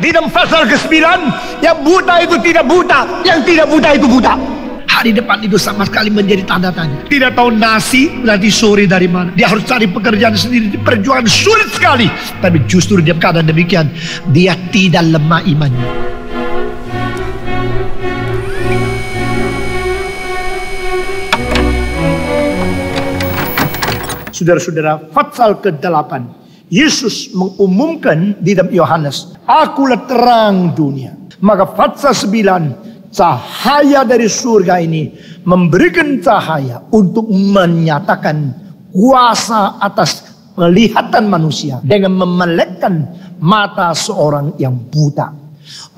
Di dalam pasal ke-9, yang buta itu tidak buta, yang tidak buta itu buta. Hari depan itu sama sekali menjadi tanda tanya. Tidak tahu nasi nanti sore dari mana. Dia harus cari pekerjaan sendiri. Perjuangan sulit sekali. Tapi justru di keadaan demikian, dia tidak lemah imannya. Saudara-saudara, pasal ke-8. Yesus mengumumkan di dalam Yohanes, "Akulah terang dunia." Maka pasal 9, cahaya dari surga ini memberikan cahaya untuk menyatakan kuasa atas penglihatan manusia dengan memelekkan mata seorang yang buta.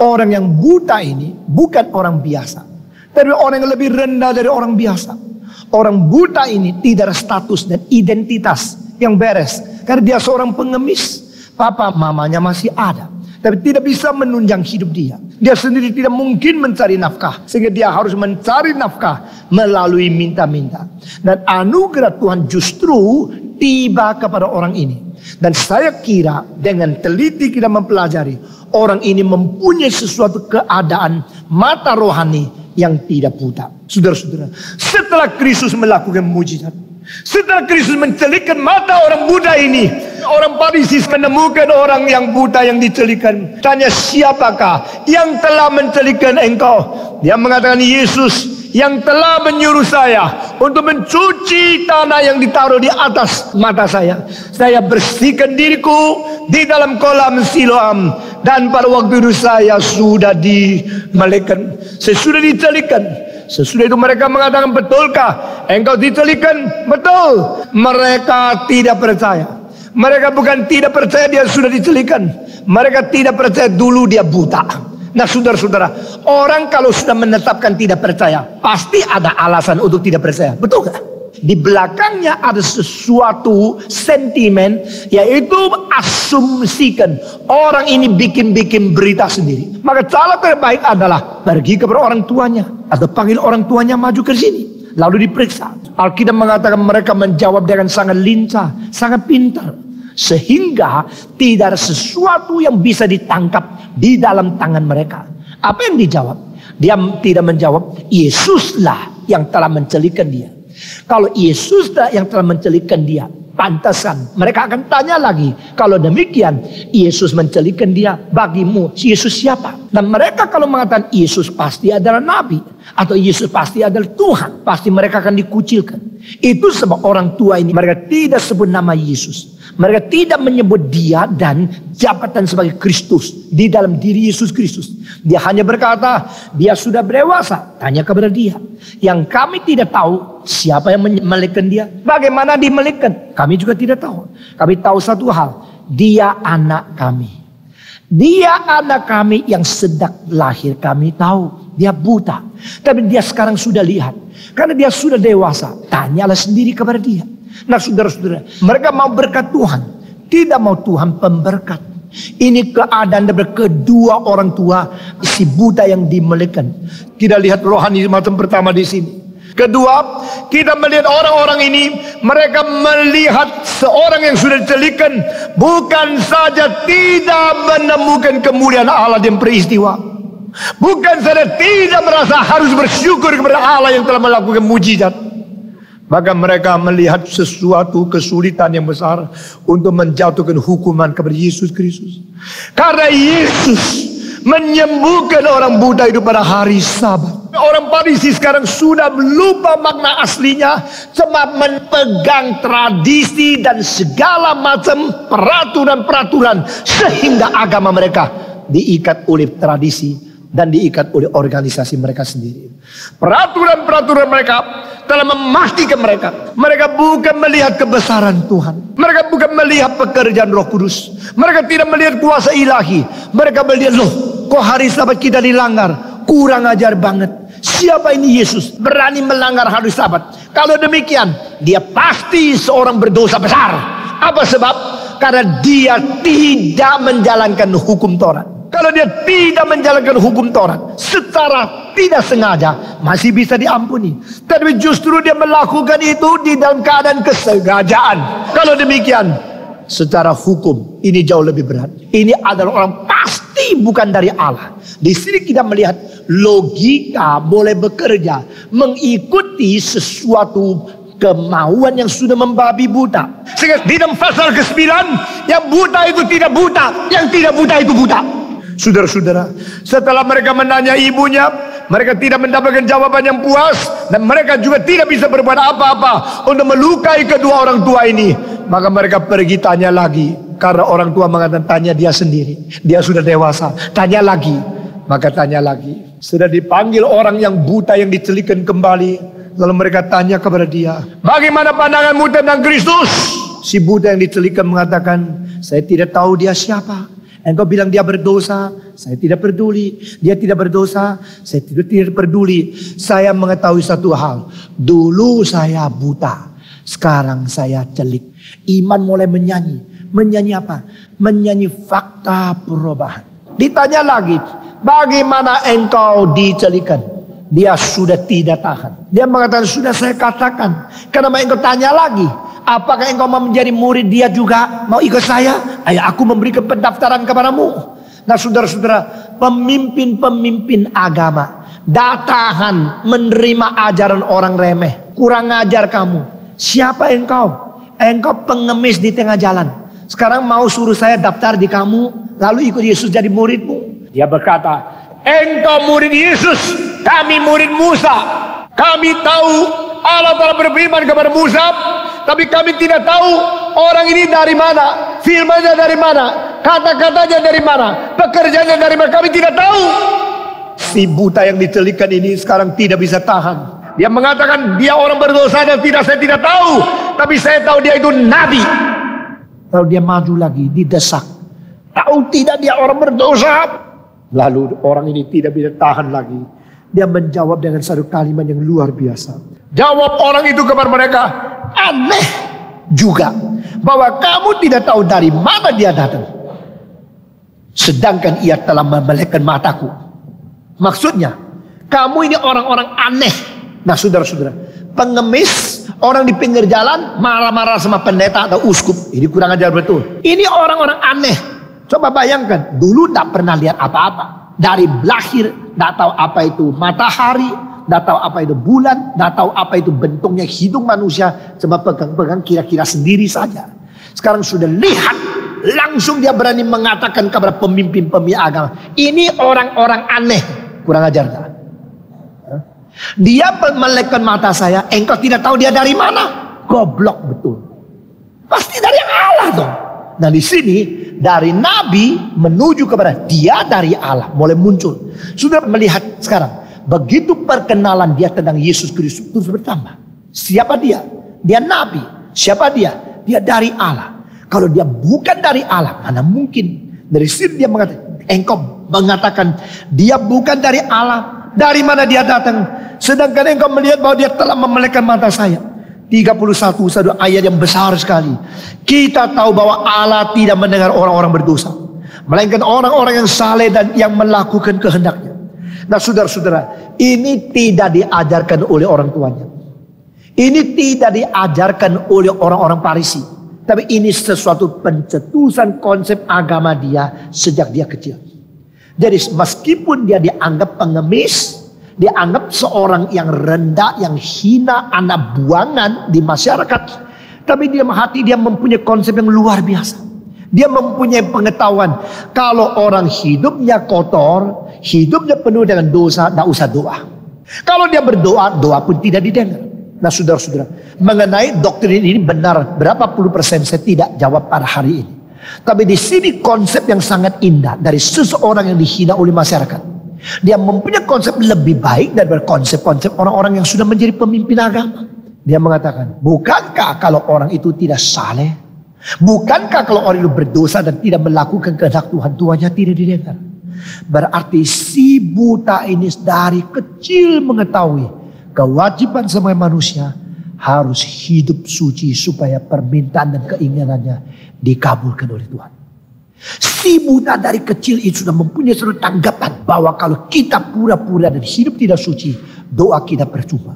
Orang yang buta ini bukan orang biasa, tapi orang yang lebih rendah dari orang biasa. Orang buta ini tidak ada status dan identitas yang beres, karena dia seorang pengemis. Papa mamanya masih ada, tapi tidak bisa menunjang hidup dia. Dia sendiri tidak mungkin mencari nafkah, sehingga dia harus mencari nafkah melalui minta-minta. Dan anugerah Tuhan justru tiba kepada orang ini. Dan saya kira dengan teliti kita mempelajari, orang ini mempunyai sesuatu keadaan mata rohani yang tidak buta. Saudara-saudara, setelah Kristus melakukan mujizat, setelah Kristus mencelikkan mata orang buta ini, orang Farisi menemukan orang yang buta yang dicelikkan. Tanya, siapakah yang telah mencelikkan engkau? Dia mengatakan, Yesus yang telah menyuruh saya untuk mencuci tanah yang ditaruh di atas mata saya. Saya bersihkan diriku di dalam kolam Siloam. Dan pada waktu itu saya sudah dimelekkan, saya sudah dicelikkan. Sesudah itu mereka mengatakan, betulkah engkau dicelikkan? Betul. Mereka tidak percaya. Mereka bukan tidak percaya dia sudah dicelikkan, mereka tidak percaya dulu dia buta. Nah saudara-saudara, orang kalau sudah menetapkan tidak percaya, pasti ada alasan untuk tidak percaya. Betul gak? Di belakangnya ada sesuatu sentimen, yaitu asumsikan orang ini bikin-bikin berita sendiri. Maka cara terbaik adalah pergi kepada orang tuanya, atau panggil orang tuanya maju ke sini, lalu diperiksa. Alkitab mengatakan mereka menjawab dengan sangat lincah, sangat pintar, sehingga tidak ada sesuatu yang bisa ditangkap di dalam tangan mereka. Apa yang dijawab? Dia tidak menjawab, Yesuslah yang telah mencelikkan dia. Kalau Yesuslah yang telah mencelikkan dia, pantasan mereka akan tanya lagi. Kalau demikian, Yesus mencelikkan dia, bagimu Yesus siapa? Dan mereka kalau mengatakan Yesus pasti adalah nabi, atau Yesus pasti adalah Tuhan, pasti mereka akan dikucilkan. Itu sebab orang tua ini mereka tidak sebut nama Yesus. Mereka tidak menyebut dia dan jabatan sebagai Kristus di dalam diri Yesus Kristus. Dia hanya berkata, dia sudah dewasa, tanya kepada dia. Yang kami tidak tahu siapa yang memelekkan dia, bagaimana dimelekkan, kami juga tidak tahu. Kami tahu satu hal, dia anak kami. Dia anak kami yang sejak lahir kami tahu dia buta. Tapi dia sekarang sudah lihat, karena dia sudah dewasa. Tanyalah sendiri kepada dia. Nah saudara-saudara, mereka mau berkat Tuhan, tidak mau Tuhan pemberkat. Ini keadaan dari kedua orang tua si buta yang dimelekkan. Kita lihat rohani macam pertama di sini. Kedua, kita melihat orang-orang ini, mereka melihat seorang yang sudah dicelikkan, bukan saja tidak menemukan kemuliaan Allah dan peristiwa, bukan saja tidak merasa harus bersyukur kepada Allah yang telah melakukan mujizat, maka mereka melihat sesuatu kesulitan yang besar untuk menjatuhkan hukuman kepada Yesus Kristus. Karena Yesus menyembuhkan orang buta itu pada hari Sabat. Orang Farisi sekarang sudah lupa makna aslinya, cuma memegang tradisi dan segala macam peraturan-peraturan, sehingga agama mereka diikat oleh tradisi dan diikat oleh organisasi mereka sendiri. Peraturan-peraturan mereka telah mematikan mereka. Mereka bukan melihat kebesaran Tuhan, mereka bukan melihat pekerjaan Roh Kudus, mereka tidak melihat kuasa ilahi. Mereka melihat, loh, kok hari Sabat kita dilanggar, kurang ajar banget. Siapa ini Yesus berani melanggar hari Sabat? Kalau demikian, dia pasti seorang berdosa besar. Apa sebab? Karena dia tidak menjalankan hukum Taurat. Kalau dia tidak menjalankan hukum Taurat secara tidak sengaja, masih bisa diampuni. Tapi justru dia melakukan itu di dalam keadaan kesengajaan. Kalau demikian, secara hukum ini jauh lebih berat. Ini adalah orang pasti pasti bukan dari Allah. Di sini kita melihat logika boleh bekerja mengikuti sesuatu kemauan yang sudah membabi buta. Sehingga di dalam pasal ke-9, yang buta itu tidak buta, yang tidak buta itu buta. Saudara-saudara, setelah mereka menanya ibunya, mereka tidak mendapatkan jawaban yang puas, dan mereka juga tidak bisa berbuat apa-apa untuk melukai kedua orang tua ini. Maka mereka pergi tanya lagi, karena orang tua mengatakan tanya dia sendiri, dia sudah dewasa, tanya lagi. Maka tanya lagi, sudah dipanggil orang yang buta yang dicelupkan kembali. Lalu mereka tanya kepada dia, bagaimana pandanganmu tentang Kristus? Si buta yang dicelupkan mengatakan, saya tidak tahu dia siapa. Engkau bilang dia berdosa, saya tidak peduli. Dia tidak berdosa, saya tidak peduli. Saya mengetahui satu hal, dulu saya buta, sekarang saya celik. Iman mulai menyanyi. Menyanyi apa? Menyanyi fakta perubahan. Ditanya lagi, bagaimana engkau dicelikkan? Dia sudah tidak tahan. Dia mengatakan, sudah saya katakan. Kenapa engkau tanya lagi? Apakah engkau mau menjadi murid dia juga? Mau ikut saya? Ayo aku memberikan pendaftaran kepadamu. Nah saudara-saudara, pemimpin-pemimpin agama datahan menerima ajaran orang remeh. Kurang ajar kamu. Siapa engkau? Engkau pengemis di tengah jalan. Sekarang mau suruh saya daftar di kamu, lalu ikut Yesus jadi muridmu. Dia berkata, engkau murid Yesus, kami murid Musa. Kami tahu Allah telah berfirman kepada Musa, tapi kami tidak tahu orang ini dari mana, firman-Nya dari mana, kata-katanya dari mana, pekerjaannya dari mana, kami tidak tahu. Si buta yang dicelupkan ini sekarang tidak bisa tahan. Dia mengatakan dia orang berdosa dan saya tidak tahu, tapi saya tahu dia itu nabi. Lalu dia maju lagi, didesak. Tahu tidak dia orang berdosa? Lalu orang ini tidak bisa tahan lagi. Dia menjawab dengan satu kalimat yang luar biasa. Jawab orang itu kepada mereka, aneh juga bahwa kamu tidak tahu dari mana dia datang, sedangkan ia telah memelekkan mataku. Maksudnya, kamu ini orang-orang aneh. Nah saudara-saudara, pengemis, orang di pinggir jalan marah-marah sama pendeta atau uskup, ini kurang ajar betul. Ini orang-orang aneh. Coba bayangkan, dulu tak pernah lihat apa-apa. Dari lahir, tak tahu apa itu matahari, tak tahu apa itu bulan, tak tahu apa itu bentuknya hidung manusia, cuma pegang-pegang kira-kira sendiri saja. Sekarang sudah lihat, langsung dia berani mengatakan kepada pemimpin-pemimpin agama, ini orang-orang aneh. Kurang ajar tak? Dia melekkan mata saya, engkau tidak tahu dia dari mana? Goblok betul. Pasti dari Allah dong. Nah di sini dari nabi menuju kepada dia dari Allah mulai muncul. Sudah melihat sekarang begitu perkenalan dia tentang Yesus Kristus terus bertambah. Siapa dia? Dia nabi. Siapa dia? Dia dari Allah. Kalau dia bukan dari Allah, mana mungkin? Dari sini dia mengatakan, engkau mengatakan dia bukan dari Allah. Dari mana dia datang? Sedangkan engkau melihat bahwa dia telah memelekkan mata saya. 31 satu ayat yang besar sekali. Kita tahu bahwa Allah tidak mendengar orang-orang berdosa, melainkan orang-orang yang saleh dan yang melakukan kehendaknya. Nah saudara-saudara, ini tidak diajarkan oleh orang tuanya. Ini tidak diajarkan oleh orang-orang Farisi. Tapi ini sesuatu pencetusan konsep agama dia sejak dia kecil. Jadi meskipun dia dianggap pengemis, dianggap seorang yang rendah, yang hina, anak buangan di masyarakat, tapi di dalam hati dia mempunyai konsep yang luar biasa. Dia mempunyai pengetahuan kalau orang hidupnya kotor, hidupnya penuh dengan dosa, tidak usah doa. Kalau dia berdoa, doa pun tidak didengar. Nah saudara-saudara, mengenai doktrin ini benar berapa puluh persen saya tidak jawab pada hari ini. Tapi di sini konsep yang sangat indah dari seseorang yang dihina oleh masyarakat. Dia mempunyai konsep lebih baik daripada konsep-konsep orang-orang yang sudah menjadi pemimpin agama. Dia mengatakan, bukankah kalau orang itu tidak saleh? Bukankah kalau orang itu berdosa dan tidak melakukan kehendak Tuhan, Tuhannya tidak didengar? Berarti si buta ini dari kecil mengetahui kewajiban semua manusia harus hidup suci supaya permintaan dan keinginannya dikabulkan oleh Tuhan. Si buta dari kecil itu sudah mempunyai suatu tanggapan bahwa kalau kita pura-pura dan hidup tidak suci, doa kita percuma.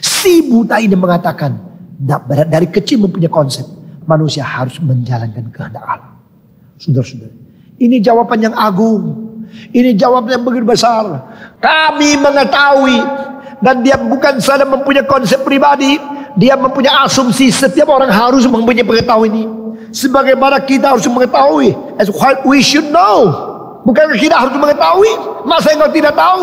Si buta ini mengatakan, dari kecil mempunyai konsep manusia harus menjalankan kehendak Allah. Saudara-saudara, Ini jawaban yang agung. Ini jawaban yang begitu besar. Kami mengetahui, dan dia bukan saja mempunyai konsep pribadi, dia mempunyai asumsi setiap orang harus mempunyai pengetahuan ini. Sebagaimana kita harus mengetahui, as what we should know. Bukankah kita harus mengetahui? Masa engkau tidak tahu?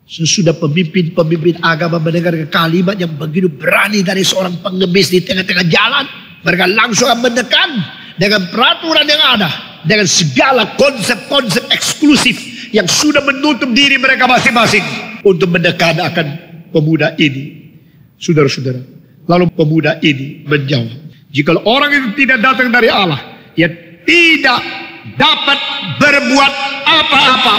Sesudah pemimpin-pemimpin agama mendengar kalimat yang begitu berani dari seorang pengemis di tengah-tengah jalan, mereka langsung mendekan dengan peraturan yang ada, dengan segala konsep-konsep eksklusif yang sudah menutup diri mereka masing-masing untuk mendekat akan pemuda ini. Saudara-saudara, lalu pemuda ini menjawab, jika orang itu tidak datang dari Allah, ia tidak dapat berbuat apa-apa.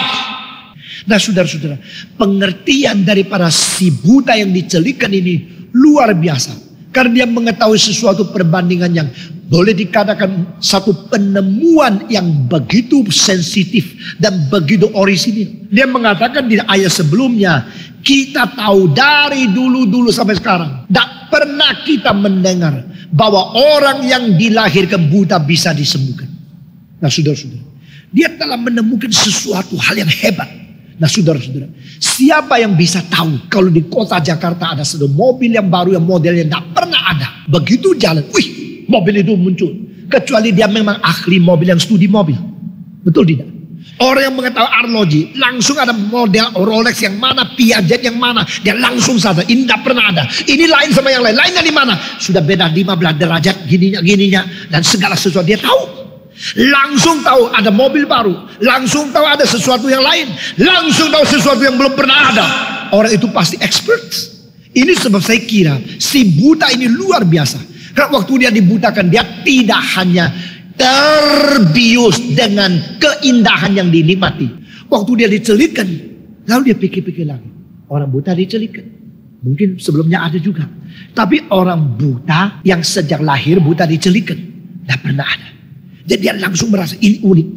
Nah saudara-saudara, pengertian daripada si buta yang dicelikkan ini luar biasa. Karena dia mengetahui sesuatu perbandingan yang boleh dikatakan satu penemuan yang begitu sensitif dan begitu orisinil. Dia mengatakan di ayat sebelumnya, kita tahu dari dulu-dulu sampai sekarang, tidak pernah kita mendengar bahwa orang yang dilahirkan buta bisa disembuhkan. Nah saudara-saudara, dia telah menemukan sesuatu hal yang hebat. Nah saudara-saudara, siapa yang bisa tahu kalau di kota Jakarta ada satu mobil yang baru yang modelnya tidak pernah ada. Begitu jalan, wih, mobil itu muncul. Kecuali dia memang ahli mobil yang studi mobil. Betul tidak? Orang yang mengetahui arloji, langsung ada model Rolex yang mana, Piaget yang mana. Dia langsung saja, ini tidak pernah ada. Ini lain sama yang lain, lainnya di mana? Sudah beda 15 derajat, gininya. Dan segala sesuatu dia tahu. Langsung tahu ada mobil baru, langsung tahu ada sesuatu yang lain, langsung tahu sesuatu yang belum pernah ada. Orang itu pasti expert. Ini sebab saya kira si buta ini luar biasa. Karena waktu dia dibutakan, dia tidak hanya terbius dengan keindahan yang dinikmati. Waktu dia dicelikkan, lalu dia pikir-pikir lagi, orang buta dicelikkan. Mungkin sebelumnya ada juga, tapi orang buta yang sejak lahir buta dicelikkan, tidak pernah ada. Jadi dia langsung merasa ini unik,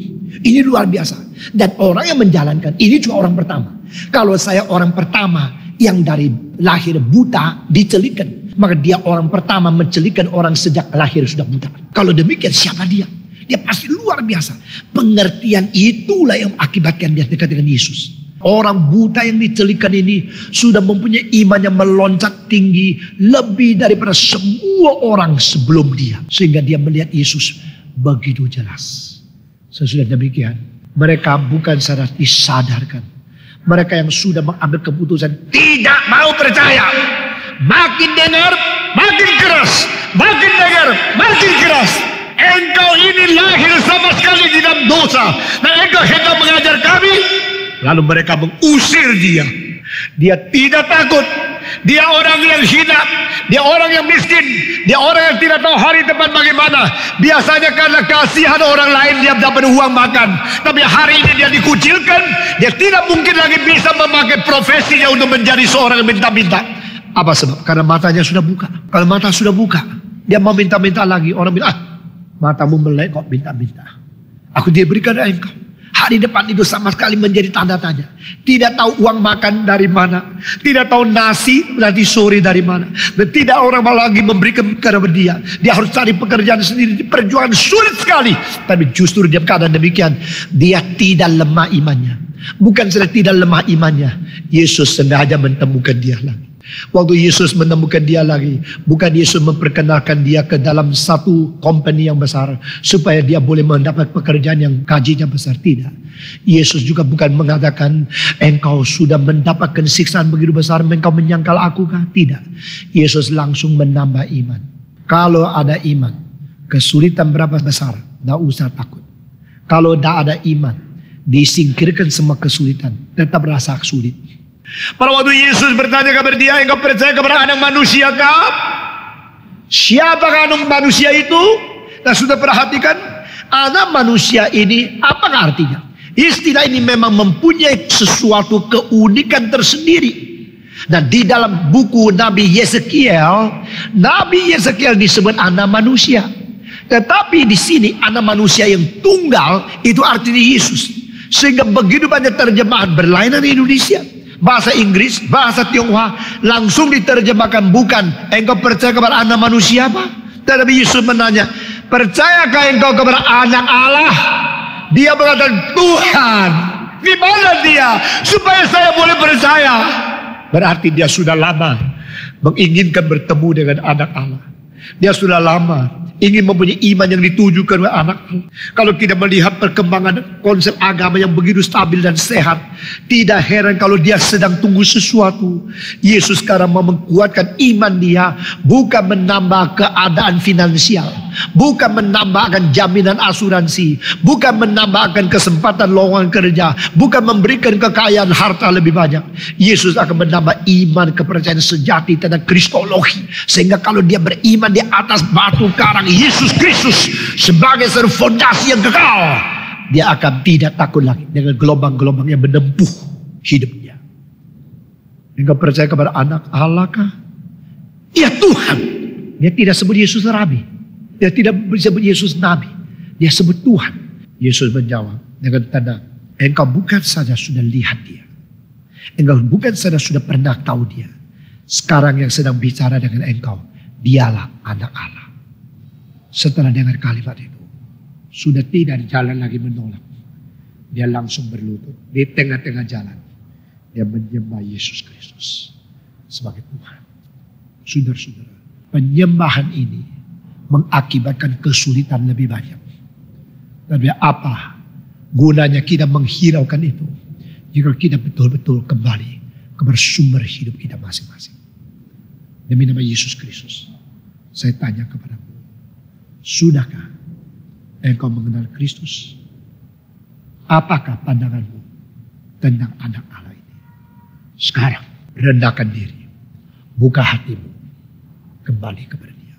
ini luar biasa. Dan orang yang menjalankan ini juga orang pertama. Kalau saya orang pertama yang dari lahir buta dicelikkan, maka dia orang pertama mencelikkan orang sejak lahir sudah buta. Kalau demikian siapa dia? Dia pasti luar biasa. Pengertian itulah yang akibatkan dia dekat dengan Yesus. Orang buta yang dicelikkan ini sudah mempunyai iman yang meloncat tinggi lebih daripada semua orang sebelum dia. Sehingga dia melihat Yesus begitu jelas. Sesudah demikian, mereka bukan saja disadarkan. Mereka yang sudah mengambil keputusan tidak mau percaya. Makin dengar, makin keras. Makin dengar, makin keras. Engkau ini lahir sama sekali di dalam dosa. Dan engkau hendak mengajar kami. Lalu mereka mengusir dia. Dia tidak takut. Dia orang yang hina. Dia orang yang miskin. Dia orang yang tidak tahu hari depan bagaimana. Biasanya karena kasihan orang lain dia dapat uang makan. Tapi hari ini dia dikucilkan. Dia tidak mungkin lagi bisa memakai profesinya untuk menjadi seorang yang minta-minta. Apa sebab? Karena matanya sudah buka. Kalau mata sudah buka, dia mau minta-minta lagi. Orang bilang, matamu melek kok minta-minta. Aku dia berikan engkau. Hari depan itu sama sekali menjadi tanda tanya. Tidak tahu uang makan dari mana. Tidak tahu nasi nanti sore dari mana. Dan tidak orang lagi memberikan kepada dia. Dia harus cari pekerjaan sendiri. Perjuangan sulit sekali. Tapi justru dia keadaan demikian, dia tidak lemah imannya. Bukan saja tidak lemah imannya, Yesus sengaja menemukan dia lagi. Waktu Yesus menemukan dia lagi, bukan Yesus memperkenalkan dia ke dalam satu company yang besar supaya dia boleh mendapat pekerjaan yang gajinya besar. Tidak. Yesus juga bukan mengatakan engkau sudah mendapatkan siksaan begitu besar, engkau menyangkal aku kah? Tidak. Yesus langsung menambah iman. Kalau ada iman, kesulitan berapa besar, tidak usah takut. Kalau tidak ada iman, disingkirkan semua kesulitan, tetap rasa sulit. Pada waktu Yesus bertanya kepada dia, engkau percaya kepada anak manusia kah? Siapakah anak manusia itu? Dan sudah perhatikan, anak manusia ini apa artinya? Istilah ini memang mempunyai sesuatu keunikan tersendiri. Dan di dalam buku Nabi Yeskiel disebut anak manusia. Tetapi di sini anak manusia yang tunggal itu artinya Yesus. Sehingga begitu banyak terjemahan berlainan di Indonesia. Bahasa Inggris, bahasa Tionghoa langsung diterjemahkan bukan engkau percaya kepada anak manusia apa? Tetapi Yesus menanya, percayakah engkau kepada anak Allah? Dia mengatakan, Tuhan, di mana dia? Supaya saya boleh percaya. Berarti dia sudah lama menginginkan bertemu dengan anak Allah. Dia sudah lama ingin mempunyai iman yang ditujukan oleh anak Allah. Kalau kita melihat perkembangan konsep agama yang begitu stabil dan sehat, tidak heran kalau dia sedang tunggu sesuatu. Yesus sekarang mau menguatkan iman dia, bukan menambah keadaan finansial, bukan menambahkan jaminan asuransi, bukan menambahkan kesempatan lowongan kerja, bukan memberikan kekayaan harta lebih banyak. Yesus akan menambah iman kepercayaan sejati tentang kristologi, sehingga kalau dia beriman di atas batu karang Yesus Kristus sebagai sebuah fondasi yang kekal, dia akan tidak takut lagi dengan gelombang-gelombang yang menempuh hidupnya. Engkau percaya kepada anak Allah kah? Ya Tuhan. Dia tidak sebut Yesus Rabi. Dia tidak sebut Yesus Nabi. Dia sebut Tuhan. Yesus menjawab dengan tenang, engkau bukan saja sudah lihat dia. Engkau bukan saja sudah pernah tahu dia. Sekarang yang sedang bicara dengan engkau, dialah anak Allah. Setelah dengar kalimat itu, sudah tidak jalan lagi menolak. Dia langsung berlutut di tengah-tengah jalan. Dia menyembah Yesus Kristus sebagai Tuhan. Saudara-saudara, penyembahan ini mengakibatkan kesulitan lebih banyak. Tapi apa gunanya kita menghiraukan itu jika kita betul-betul kembali kepada sumber hidup kita masing-masing. Demi nama Yesus Kristus, saya tanya kepadamu, sudahkah engkau mengenal Kristus? Apakah pandanganmu tentang anak Allah ini? Sekarang rendahkan diri, buka hatimu, kembali kepada Dia.